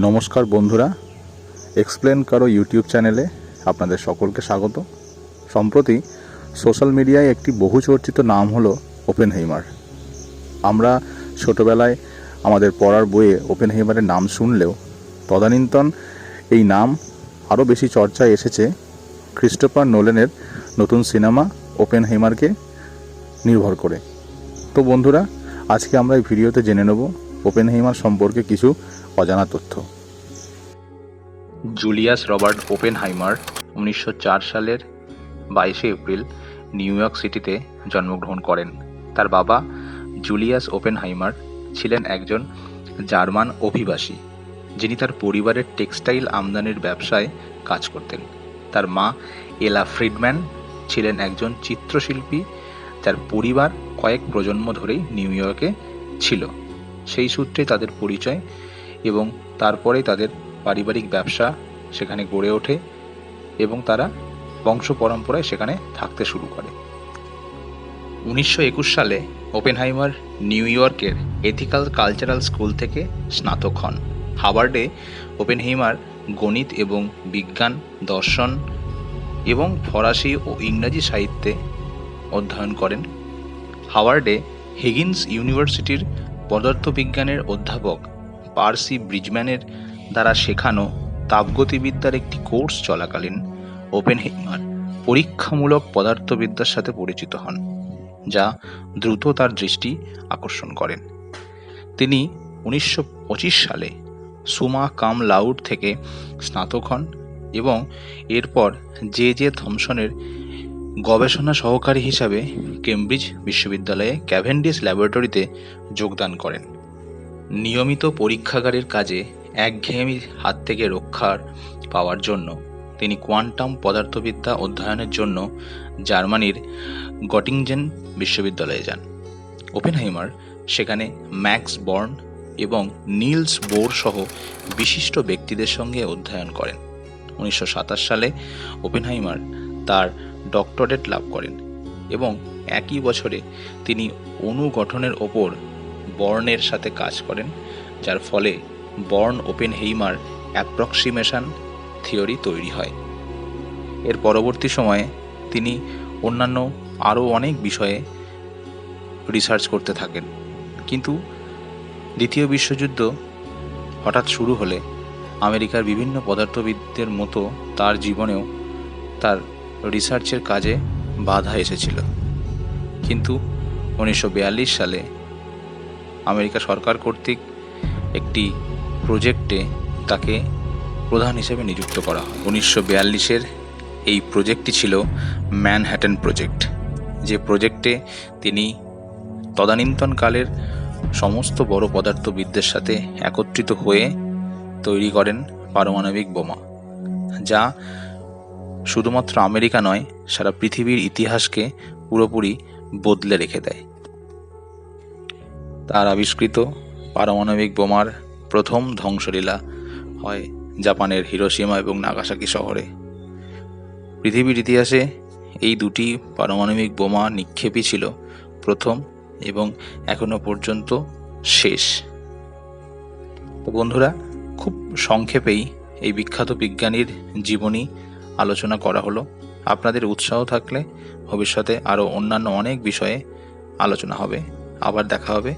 নমস্কার বন্ধুরা, এক্সপ্লেন কারো ইউটিউব চ্যানেলে আপনাদের সকলকে স্বাগত। সম্প্রতি সোশ্যাল মিডিয়ায় একটি বহুচর্চিত নাম হলো ওপেনহেইমার। আমরা ছোটোবেলায় আমাদের পড়ার বইয়ে ওপেনহেইমারের নাম শুনলেও তদানীন্তন এই নাম আরও বেশি চর্চায় এসেছে ক্রিস্টোফার নোলানের নতুন সিনেমা ওপেনহেইমারকে নির্ভর করে। তো বন্ধুরা, আজকে আমরা এই ভিডিওতে জেনে নেব ওপেনহেইমার সম্পর্কে কিছু অজানা তথ্য। জুলিয়াস রবার্ট ওপেনহাইমার 1904 সালের 22 এপ্রিল নিউ ইয়র্ক সিটিতে জন্মগ্রহণ করেন। তার বাবা জুলিয়াস ওপেনহাইমার ছিলেন একজন জার্মান অভিবাসী, যিনি তার পরিবারের টেক্সটাইল আমদানির ব্যবসায় কাজ করতেন। তার মা এলা ফ্রিডম্যান ছিলেন একজন চিত্রশিল্পী, যার পরিবার কয়েক প্রজন্ম ধরেই নিউ ইয়র্কে ছিল। সেই সূত্রে তাদের পরিচয় এবং তারপরে তাদের পারিবারিক ব্যবসা সেখানে গড়ে ওঠে এবং তারা বংশ পরম্পরায় সেখানে থাকতে শুরু করে। 1921 সালে ওপেনহাইমার নিউ ইয়র্কের এথিক্যাল কালচারাল স্কুল থেকে স্নাতক হন। হার্ভার্ডে ওপেনহাইমার গণিত এবং বিজ্ঞান, দর্শন এবং ফরাসি ও ইংরাজি সাহিত্যে অধ্যয়ন করেন। হার্ভার্ডে হিগিন্স ইউনিভার্সিটির পদার্থবিজ্ঞানের অধ্যাপক পার্সি ব্রিজম্যানের দ্বারা শেখানো তাপগতিবিদ্যার একটি কোর্স চলাকালীন ওপেনহেইমার পরীক্ষামূলক পদার্থবিদ্যার সাথে পরিচিত হন, যা দ্রুত তার দৃষ্টি আকর্ষণ করেন। তিনি 1925 সালে সুমা কাম লাউড থেকে স্নাতক হন এবং এরপর জে থমসনের গবেষণা সহকারী হিসাবে কেমব্রিজ বিশ্ববিদ্যালয়ে ক্যাভেন্ডিশ ল্যাবরেটরিতে যোগদান করেন। নিয়মিত পরীক্ষাগারের কাজে একঘেয়েমির হাত থেকে রক্ষার পাওয়ার জন্য তিনি কোয়ান্টাম পদার্থবিদ্যা অধ্যয়নের জন্য জার্মানির গটিনজেন বিশ্ববিদ্যালয়ে যান। ওপেনহাইমার সেখানে ম্যাক্স বর্ন এবং নিলস বোর সহ বিশিষ্ট ব্যক্তিদের সঙ্গে অধ্যয়ন করেন। 1927 সালে ওপেনহাইমার তার ডক্টরেট লাভ করেন এবং একই বছরে তিনি অণু গঠনের ওপর বর্নের সাথে কাজ করেন, যার ফলে বর্ন ওপেনহেইমার অ্যাপ্রক্সিমেশন থিওরি তৈরি হয়। এর পরবর্তী সময়ে তিনি অন্যান্য আরও অনেক বিষয়ে রিসার্চ করতে থাকেন, কিন্তু দ্বিতীয় বিশ্বযুদ্ধ হঠাৎ শুরু হলে আমেরিকার বিভিন্ন পদার্থবিদদের মতো তার জীবনেও তার রিসার্চের কাজে বাধা এসেছিল। কিন্তু 1942 সালে আমেরিকা সরকার কর্তৃক একটি প্রজেক্টে তাকে প্রধান হিসেবে নিযুক্ত করা হয়। 1942-এর এই প্রজেক্টটি ছিল ম্যানহ্যাটন প্রজেক্ট, যে প্রজেক্টে তিনি তদানীন্তনকালের সমস্ত বড় পদার্থবিদদের সাথে একত্রিত হয়ে তৈরি করেন পারমাণবিক বোমা, যা শুধুমাত্র আমেরিকা নয়, সারা পৃথিবীর ইতিহাসকে পুরোপুরি বদলে রেখে দেয়। তার আবিষ্কৃত পারমাণবিক বোমার প্রথম ধ্বংসলীলা হয় জাপানের হিরোশিমা এবং নাগাসাকি শহরে। পৃথিবীর ইতিহাসে এই দুটি পারমাণবিক বোমা নিক্ষেপই ছিল প্রথম এবং এখনো পর্যন্ত শেষ। তো বন্ধুরা, খুব সংক্ষেপেই এই বিখ্যাত বিজ্ঞানীর জীবনী আলোচনা করা হলো। আপনাদের উৎসাহ থাকলে ভবিষ্যতে আরও অন্যান্য অনেক বিষয়ে আলোচনা হবে। আবার দেখা হবে।